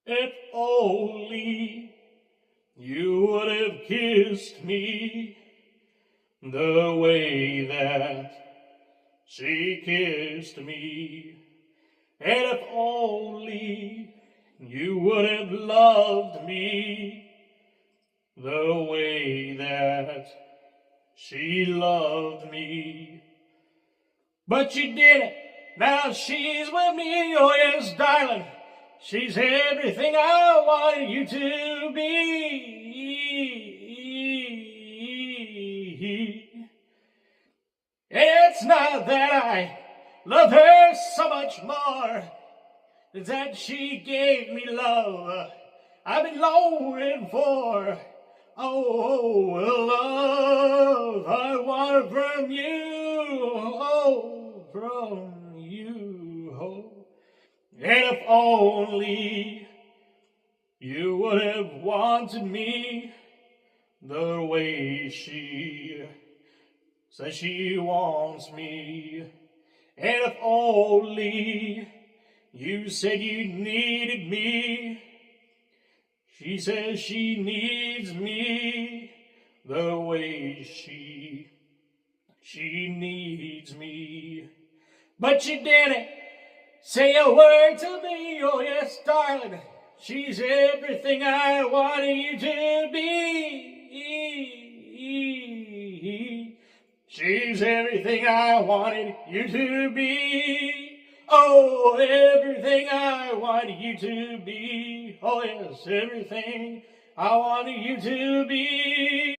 If only you would have kissed me the way that she kissed me. And if only you would have loved me the way that she loved me. But you didn't. Now she's with me, oh yes, darling. She's everything I wanted you to be. It's not that I love her so much more, it's that she gave me love I've been longing for. Oh, love I want from you, oh, from you, oh. And if only you would have wanted me the way she says she wants me. And if only you said you needed me, she says she needs me the way she needs me. But you didn't say a word to me, oh yes, darling. She's everything I wanted you to be. She's everything I wanted you to be. Oh, everything I wanted you to be. Oh yes, everything I wanted you to be.